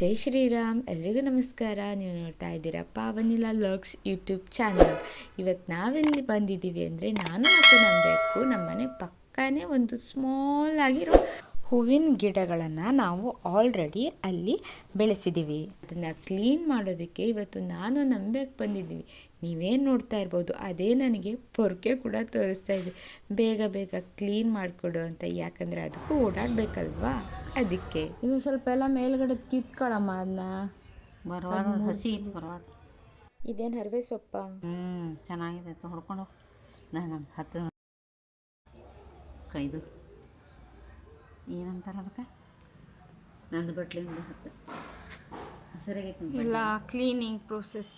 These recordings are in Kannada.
ಜೈ ಶ್ರೀರಾಮ್, ಎಲ್ರಿಗೂ ನಮಸ್ಕಾರ. ನೀವು ನೋಡ್ತಾ ಇದ್ದೀರಾ ಪಾವನಿಲಾ ಲಾಗ್ಸ್ ಯೂಟ್ಯೂಬ್ ಚಾನಲ್. ಇವತ್ತು ನಾವೆಲ್ಲಿ ಬಂದಿದ್ದೀವಿ ಅಂದರೆ, ನಾನು ಮತ್ತು ನಮ್ಮ ನಮ್ಮನೆ ಪಕ್ಕನೇ ಒಂದು ಸ್ಮಾಲ್ ಆಗಿರೋ ಹೂವಿನ ಗಿಡಗಳನ್ನು ನಾವು ಆಲ್ರೆಡಿ ಅಲ್ಲಿ ಬೆಳೆಸಿದ್ದೀವಿ. ಅದನ್ನು ಕ್ಲೀನ್ ಮಾಡೋದಕ್ಕೆ ಇವತ್ತು ನಾನು ನಂಬೇಕು ಬಂದಿದ್ದೀವಿ. ನೀವೇನು ನೋಡ್ತಾ ಇರ್ಬೋದು, ಅದೇ ನನಗೆ ಪೊರ್ಕೆ ಕೂಡ ತೋರಿಸ್ತಾ ಇದೆ, ಬೇಗ ಬೇಗ ಕ್ಲೀನ್ ಮಾಡಿಕೊಡು ಅಂತ. ಯಾಕಂದರೆ ಅದಕ್ಕೂ ಓಡಾಡಬೇಕಲ್ವಾ, ಅದಕ್ಕೆ. ಇದು ಸ್ವಲ್ಪ ಎಲ್ಲ ಮೇಲ್ಗಡೆ ಕಿತ್ಕೊಳಮ್ಮ ಅದನ್ನ. ಬರುವಾಗ ಹಸಿ ಇತ್ತು ಬರುವಾಗ. ಇದೇನು ಹರವೆ ಸೊಪ್ಪ? ಚೆನ್ನಾಗಿದೆ, ಹೊಡ್ಕೊಂಡು ನಾನು ಹತ್ತು ಕೈದು ಏನಂತಾರೆ ಅದಕ್ಕೆ, ನಂದು ಬಟ್ಲಿಂದ ಹತ್ತು ಹಸಿರಾಗೈತೆ ಎಲ್ಲ ಕ್ಲೀನಿಂಗ್ ಪ್ರೋಸೆಸ್.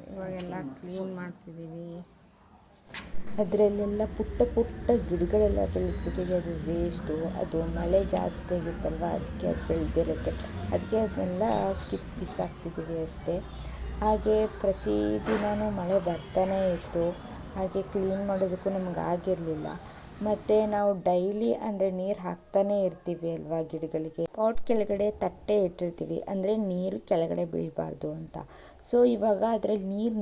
ಇವಾಗೆಲ್ಲ ಕ್ಲೀನ್ ಮಾಡ್ತಿದ್ದೀವಿ. ಅದರಲ್ಲೆಲ್ಲ ಪುಟ್ಟ ಪುಟ್ಟ ಗಿಡಗಳೆಲ್ಲ ಬೆಳೆದ್ಬಿಟ್ಟಿದೆ. ಅದು ವೇಸ್ಟು, ಅದು ಮಳೆ ಜಾಸ್ತಿ ಆಗಿತ್ತಲ್ವ, ಅದಕ್ಕೆ ಅದು ಬೆಳೆದಿರುತ್ತೆ. ಅದಕ್ಕೆ ಅದನ್ನೆಲ್ಲ ಕಿತ್ತು ಬಿಸಾಕ್ತಿದ್ದೀವಿ ಅಷ್ಟೇ. ಹಾಗೆ ಪ್ರತಿದಿನವೂ ಮಳೆ ಬರ್ತಾನೇ ಇತ್ತು. ಹಾಗೆ ಕ್ಲೀನ್ ಮಾಡೋದಕ್ಕೂ ನಮ್ಗೆ ಆಗಿರಲಿಲ್ಲ. ಮತ್ತು ನಾವು ಡೈಲಿ ಅಂದರೆ ನೀರು ಹಾಕ್ತಾನೇ ಇರ್ತೀವಿ ಅಲ್ವಾ ಗಿಡಗಳಿಗೆ. ಪಾಟ್ ಕೆಳಗಡೆ ತಟ್ಟೆ ಇಟ್ಟಿರ್ತೀವಿ, ಅಂದರೆ ನೀರು ಕೆಳಗಡೆ ಬೀಳಬಾರ್ದು ಅಂತ. ಸೊ ಇವಾಗ ಅದರಲ್ಲಿ ನೀರು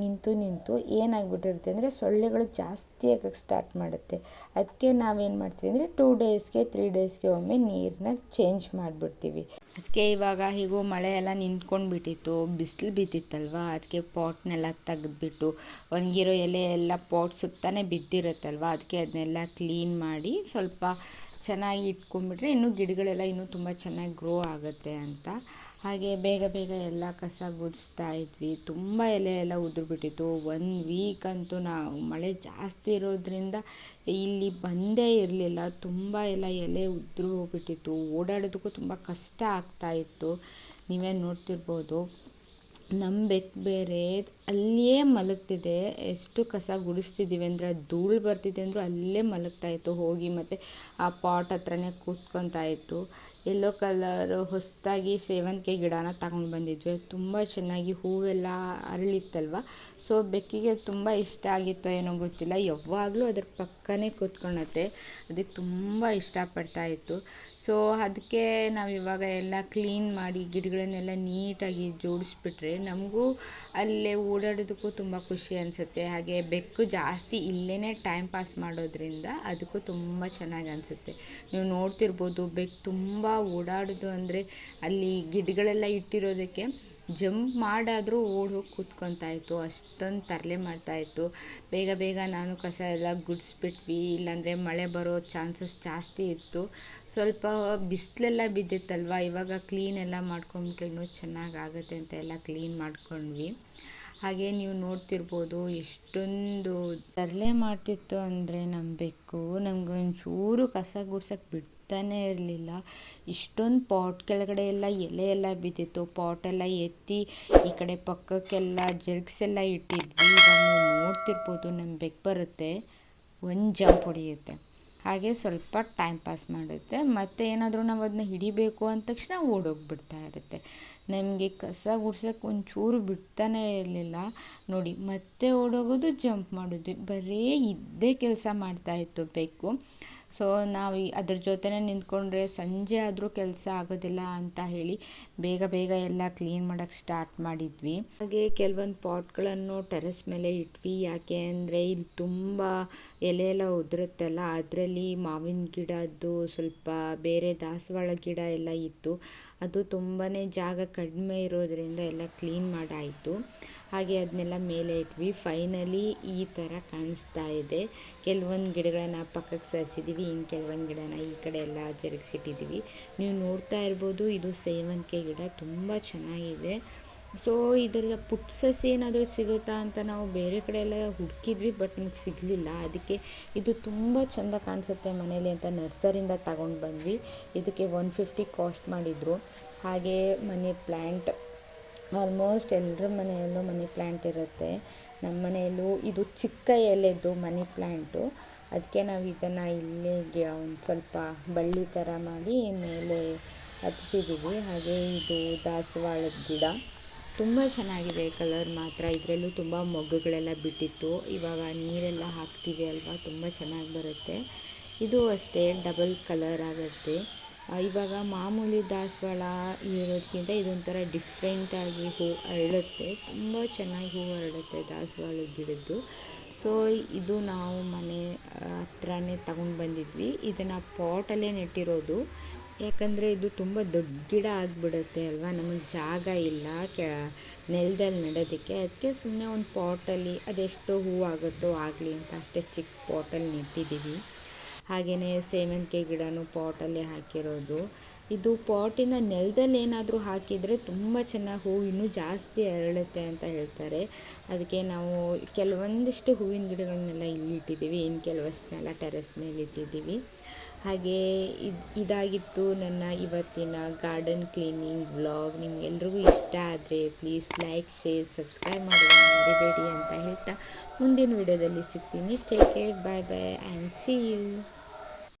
ನಿಂತು ಏನಾಗ್ಬಿಟ್ಟಿರುತ್ತೆ ಅಂದರೆ, ಸೊಳ್ಳೆಗಳು ಜಾಸ್ತಿ ಆಗಕ್ಕೆ ಸ್ಟಾರ್ಟ್ ಮಾಡುತ್ತೆ. ಅದಕ್ಕೆ ನಾವೇನು ಮಾಡ್ತೀವಿ ಅಂದರೆ 2 ಡೇಸ್ಗೆ 3 ಡೇಸ್ಗೆ ಒಮ್ಮೆ ನೀರನ್ನ ಚೇಂಜ್ ಮಾಡಿಬಿಡ್ತೀವಿ. ಅದಕ್ಕೆ ಇವಾಗ ಹೀಗೂ ಮಳೆ ಎಲ್ಲ ನಿಂತ್ಕೊಂಡು ಬಿಟ್ಟಿತ್ತು, ಬಿಸಿಲು ಬಿದ್ದಿತ್ತಲ್ವ, ಅದಕ್ಕೆ ಪಾಟ್ನೆಲ್ಲ ತೆಗೆದ್ಬಿಟ್ಟು ಒಣಗಿರೋ ಎಲೆ ಎಲ್ಲ ಪಾಟ್ ಸುತ್ತಾನೆ ಬಿದ್ದಿರುತ್ತಲ್ವ, ಅದಕ್ಕೆ ಅದನ್ನೆಲ್ಲ ಕ್ಲೀನ್ ಮಾಡಿ ಸ್ವಲ್ಪ ಚೆನ್ನಾಗಿ ಇಟ್ಕೊಂಡ್ಬಿಟ್ರೆ ಇನ್ನೂ ಗಿಡಗಳೆಲ್ಲ ಇನ್ನೂ ತುಂಬ ಚೆನ್ನಾಗಿ ಗ್ರೋ ಆಗುತ್ತೆ ಅಂತ. ಹಾಗೆ ಬೇಗ ಬೇಗ ಎಲ್ಲ ಕಸ ಗುಡಿಸ್ತಾ ಇದ್ವಿ. ತುಂಬ ಎಲೆ ಎಲ್ಲ ಉದುರ್ಬಿಟ್ಟಿತ್ತು. 1 ವೀಕ್ ಅಂತೂ ನಾವು ಮಳೆ ಜಾಸ್ತಿ ಇರೋದ್ರಿಂದ ಇಲ್ಲಿ ಬಂದೇ ಇರಲಿಲ್ಲ. ತುಂಬ ಎಲ್ಲ ಎಲೆ ಉದುರು ಹೋಗ್ಬಿಟ್ಟಿತ್ತು. ಓಡಾಡೋದಕ್ಕೂ ತುಂಬ ಕಷ್ಟ ಆಗ್ತಾಯಿತ್ತು. ನೀವೇ ನೋಡ್ತಿರ್ಬೋದು. ನಮ್ಮ ಬೆಕ್ಕು ಬೇರೆ ಅಲ್ಲಿಯೇ ಮಲಗ್ತಿದೆ. ಎಷ್ಟು ಕಸ ಗುಡಿಸ್ತಿದ್ದೀವಿ ಅಂದರೆ, ಅದು ಧೂಳು ಬರ್ತಿದೆ ಅಂದರೂ ಅಲ್ಲೇ ಮಲಗ್ತಾಯಿತ್ತು ಹೋಗಿ. ಮತ್ತು ಆ ಪಾಟ್ ಹತ್ರನೇ ಕೂತ್ಕೊತಾ ಇತ್ತು. ಯೆಲ್ಲೋ ಕಲರು ಹೊಸದಾಗಿ ಸೇವಂತಿಗೆ ಗಿಡನ ತಗೊಂಡು ಬಂದಿದ್ವಿ. ತುಂಬ ಚೆನ್ನಾಗಿ ಹೂವೆಲ್ಲ ಅರಳಿತ್ತಲ್ವ. ಸೊ ಬೆಕ್ಕಿಗೆ ತುಂಬ ಇಷ್ಟ ಆಗಿತ್ತೋ ಏನೋ ಗೊತ್ತಿಲ್ಲ, ಯಾವಾಗಲೂ ಅದ್ರ ಪಕ್ಕನೇ ಕೂತ್ಕೊಳತ್ತೆ. ಅದಕ್ಕೆ ತುಂಬ ಇಷ್ಟಪಡ್ತಾಯಿತ್ತು. ಸೊ ಅದಕ್ಕೆ ನಾವು ಇವಾಗ ಎಲ್ಲ ಕ್ಲೀನ್ ಮಾಡಿ ಗಿಡಗಳನ್ನೆಲ್ಲ ನೀಟಾಗಿ ಜೋಡಿಸ್ಬಿಟ್ರೆ ನಮಗೂ ಅಲ್ಲೇ ಓಡಾಡೋದಕ್ಕೂ ತುಂಬ ಖುಷಿ ಅನಿಸುತ್ತೆ. ಹಾಗೆ ಬೆಕ್ಕು ಜಾಸ್ತಿ ಇಲ್ಲೇ ಟೈಮ್ ಪಾಸ್ ಮಾಡೋದ್ರಿಂದ ಅದಕ್ಕೂ ತುಂಬ ಚೆನ್ನಾಗಿ ಅನಿಸುತ್ತೆ. ನೀವು ನೋಡ್ತಿರ್ಬೋದು, ಬೆಕ್ಕು ತುಂಬ ಓಡಾಡೋದು ಅಂದರೆ ಅಲ್ಲಿ ಗಿಡಗಳೆಲ್ಲ ಇಟ್ಟಿರೋದಕ್ಕೆ ಜಂಪ್ ಮಾಡಾದರೂ ಓಡಿ ಹೋಗಿ ಕೂತ್ಕೊತಾ ಇತ್ತು. ಅಷ್ಟೊಂದು ತರಲೆ ಮಾಡ್ತಾಯಿತ್ತು. ಬೇಗ ಬೇಗ ನಾನು ಕಸ ಎಲ್ಲ ಗುಡಿಸ್ಬಿಟ್ವಿ, ಇಲ್ಲಾಂದರೆ ಮಳೆ ಬರೋ ಚಾನ್ಸಸ್ ಜಾಸ್ತಿ ಇತ್ತು. ಸ್ವಲ್ಪ ಬಿಸಿಲೆಲ್ಲ ಬಿದ್ದಿತ್ತಲ್ವ, ಇವಾಗ ಕ್ಲೀನ್ ಎಲ್ಲ ಮಾಡ್ಕೊಂಬಿಟ್ರೆ ಇನ್ನೂ ಚೆನ್ನಾಗಾಗುತ್ತೆ ಅಂತ ಎಲ್ಲ ಕ್ಲೀನ್ ಮಾಡ್ಕೊಂಡ್ವಿ. ಹಾಗೆ ನೀವು ನೋಡ್ತಿರ್ಬೋದು ಎಷ್ಟೊಂದು ತರಲೆ ಮಾಡ್ತಿತ್ತು ಅಂದರೆ ನಮ್ಮ ಬೆಕ್ಕು. ನಮಗೊಂಚೂರು ಕಸ ಗುಡ್ಸೋಕ್ಕೆ ಬಿಡ್ತಾನೇ ಇರಲಿಲ್ಲ. ಇಷ್ಟೊಂದು ಪಾಟ್ ಕೆಳಗಡೆ ಎಲ್ಲ ಎಲೆ ಎಲ್ಲ ಬಿದ್ದಿತ್ತು. ಪಾಟೆಲ್ಲ ಎತ್ತಿ ಈ ಕಡೆ ಪಕ್ಕಕ್ಕೆಲ್ಲ ಜರುಗಿಸೆಲ್ಲ ಇಟ್ಟಿದ್ವಿ. ಇವಾಗ ನೀವು ನೋಡ್ತಿರ್ಬೋದು, ನಮ್ಮ ಬೆಕ್ಕು ಬರುತ್ತೆ, ಒಂದು ಜಂಪ್ ಹೊಡೆಯುತ್ತೆ. ಹಾಗೆ ಸ್ವಲ್ಪ ಟೈಮ್ ಪಾಸ್ ಮಾಡುತ್ತೆ. ಮತ್ತು ಏನಾದರೂ ನಾವು ಅದನ್ನ ಹಿಡಿಬೇಕು ಅಂದ ತಕ್ಷಣ ಓಡೋಗ್ಬಿಡ್ತಾ ಇರುತ್ತೆ. ನಮಗೆ ಕಸ ಗುಡ್ಸೋಕ್ಕೆ ಒಂಚೂರು ಬಿಡ್ತಾನೇ ಇರಲಿಲ್ಲ ನೋಡಿ. ಮತ್ತೆ ಓಡೋಗೋದು, ಜಂಪ್ ಮಾಡೋದು, ಬರೀ ಇದ್ದೇ ಕೆಲಸ ಮಾಡ್ತಾಯಿತ್ತು ಬೆಕ್ಕು. ಸೊ ನಾವು ಅದ್ರ ಜೊತೆನೇ ನಿಂತ್ಕೊಂಡ್ರೆ ಸಂಜೆ ಆದರೂ ಕೆಲಸ ಆಗೋದಿಲ್ಲ ಅಂತ ಹೇಳಿ ಬೇಗ ಬೇಗ ಎಲ್ಲ ಕ್ಲೀನ್ ಮಾಡೋಕ್ಕೆ ಸ್ಟಾರ್ಟ್ ಮಾಡಿದ್ವಿ. ಹಾಗೆ ಕೆಲವೊಂದು ಪಾಟ್ಗಳನ್ನು ಟೆರೆಸ್ ಮೇಲೆ ಇಟ್ವಿ. ಯಾಕೆ ಅಂದರೆ ಇಲ್ಲಿ ತುಂಬ ಎಲೆ ಎಲ್ಲ ಉದುರುತ್ತಲ್ಲ, ಅದರಲ್ಲಿ ಮಾವಿನ ಗಿಡದ್ದು ಸ್ವಲ್ಪ ಬೇರೆ ದಾಸವಾಳ ಗಿಡ ಎಲ್ಲ ಇತ್ತು. ಅದು ತುಂಬಾ ಜಾಗ ಕಡಿಮೆ ಇರೋದರಿಂದ ಎಲ್ಲ ಕ್ಲೀನ್ ಮಾಡಾಯಿತು. ಹಾಗೆ ಅದನ್ನೆಲ್ಲ ಮೇಲೆ ಇಟ್ವಿ. ಫೈನಲಿ ಈ ಥರ ಕಾಣಿಸ್ತಾ ಇದೆ. ಕೆಲವೊಂದು ಗಿಡಗಳನ್ನ ಪಕ್ಕಕ್ಕೆ ಸರಿಸಿದ್ದೀವಿ, ಇನ್ನು ಕೆಲವೊಂದು ಗಿಡನ ಈ ಕಡೆ ಎಲ್ಲ ಜರುಗಿಸಿಟ್ಟಿದ್ದೀವಿ. ನೀವು ನೋಡ್ತಾ ಇರ್ಬೋದು, ಇದು ಸೇವಂತಿಗೆ ಗಿಡ ತುಂಬ ಚೆನ್ನಾಗಿದೆ. ಸೊ ಇದರ ಪುಟ್ಟ ಸಸಿ ಏನಾದರೂ ಸಿಗುತ್ತಾ ಅಂತ ನಾವು ಬೇರೆ ಕಡೆ ಎಲ್ಲ ಹುಡುಕಿದ್ವಿ, ಬಟ್ ನಮಗೆ ಸಿಗಲಿಲ್ಲ. ಅದಕ್ಕೆ ಇದು ತುಂಬ ಚೆಂದ ಕಾಣಿಸುತ್ತೆ ಮನೇಲಿ ಅಂತ ನರ್ಸರಿಯಿಂದ ತಗೊಂಡು ಬಂದ್ವಿ. ಇದಕ್ಕೆ 150 ಕಾಸ್ಟ್ ಮಾಡಿದರು. ಹಾಗೆ ಮನಿ ಪ್ಲ್ಯಾಂಟ್, ಆಲ್ಮೋಸ್ಟ್ ಎಲ್ಲರ ಮನೆಯಲ್ಲೂ ಮನಿ ಪ್ಲ್ಯಾಂಟ್ ಇರುತ್ತೆ. ನಮ್ಮ ಮನೆಯಲ್ಲೂ ಇದು ಚಿಕ್ಕ ಎಲೆದು ಮನಿ ಪ್ಲ್ಯಾಂಟು. ಅದಕ್ಕೆ ನಾವು ಇದನ್ನು ಇಲ್ಲಿಗೆ ಒಂದು ಸ್ವಲ್ಪ ಬಳ್ಳಿ ಥರ ಮಾಡಿ ಮೇಲೆ ಹಬ್ಸಿದ್ದೀವಿ. ಹಾಗೆ ಇದು ದಾಸವಾಳದ ಗಿಡ ತುಂಬ ಚೆನ್ನಾಗಿದೆ. ಕಲರ್ ಮಾತ್ರ ಇದರಲ್ಲೂ ತುಂಬ ಮೊಗ್ಗುಗಳೆಲ್ಲ ಬಿಟ್ಟಿತ್ತು. ಇವಾಗ ನೀರೆಲ್ಲ ಹಾಕ್ತೀವಿ ಅಲ್ವಾ, ತುಂಬ ಚೆನ್ನಾಗಿ ಬರುತ್ತೆ. ಇದು ಅಷ್ಟೇ ಡಬಲ್ ಕಲರ್ ಆಗುತ್ತೆ. ಇವಾಗ ಮಾಮೂಲಿ ದಾಸವಾಳ ಇರೋದಕ್ಕಿಂತ ಇದೊಂಥರ ಡಿಫ್ರೆಂಟಾಗಿ ಹೂವು ಅರಳುತ್ತೆ, ತುಂಬ ಚೆನ್ನಾಗಿ ಹೂವು ಅರಳುತ್ತೆ ದಾಸವಾಳದ ಗಿಡದ್ದು. ಸೊ ಇದು ನಾವು ಮನೆ ಹತ್ರನೇ ತಗೊಂಡು ಬಂದಿದ್ವಿ. ಇದನ್ನು ಪಾಟಲ್ಲೇ ನೆಟ್ಟಿರೋದು, ಯಾಕಂದರೆ ಇದು ತುಂಬ ದೊಡ್ಡ ಗಿಡ ಆಗಿಬಿಡುತ್ತೆ ಅಲ್ವಾ, ನಮಗೆ ಜಾಗ ಇಲ್ಲ ನೆಲದಲ್ಲಿ ನೆಡೋದಕ್ಕೆ. ಅದಕ್ಕೆ ಸುಮ್ಮನೆ ಒಂದು ಪಾಟಲ್ಲಿ ಅದೆಷ್ಟು ಹೂವು ಆಗುತ್ತೋ ಆಗಲಿ ಅಂತ ಅಷ್ಟೇ ಚಿಕ್ಕ ಪಾಟಲ್ಲಿ ನೆಟ್ಟಿದ್ದೀವಿ. ಹಾಗೆಯೇ ಸೇವಂತಿಗೆ ಗಿಡನೂ ಪಾಟಲ್ಲೇ ಹಾಕಿರೋದು. ಇದು ಪಾಟಿನ ನೆಲದಲ್ಲಿ ಏನಾದರೂ ಹಾಕಿದರೆ ತುಂಬ ಚೆನ್ನಾಗಿ ಹೂವು ಇನ್ನೂ ಜಾಸ್ತಿ ಅರಳುತ್ತೆ ಅಂತ ಹೇಳ್ತಾರೆ. ಅದಕ್ಕೆ ನಾವು ಕೆಲವೊಂದಿಷ್ಟು ಹೂವಿನ ಗಿಡಗಳನ್ನೆಲ್ಲ ಇಲ್ಲಿ ಇಟ್ಟಿದ್ದೀವಿ, ಇನ್ನು ಕೆಲವಷ್ಟನ್ನೆಲ್ಲ ಟೆರೆಸ್ ಮೇಲೆ ಇಟ್ಟಿದ್ದೀವಿ. ಹಾಗೆ ಇದಾಗಿತ್ತು ನನ್ನ ಇವತ್ತಿನ ಗಾರ್ಡನ್ ಕ್ಲೀನಿಂಗ್ ವ್ಲಾಗ್. ನಿಮ್ಗೆಲ್ರಿಗೂ ಇಷ್ಟ ಆದರೆ ಪ್ಲೀಸ್ ಲೈಕ್, ಶೇರ್, ಸಬ್ಸ್ಕ್ರೈಬ್ ಮಾಡೋದನ್ನು ಮರಿಬೇಡಿ ಅಂತ ಹೇಳ್ತಾ ಮುಂದಿನ ವಿಡಿಯೋದಲ್ಲಿ ಸಿಗ್ತೀನಿ. Take care, bye bye and see you.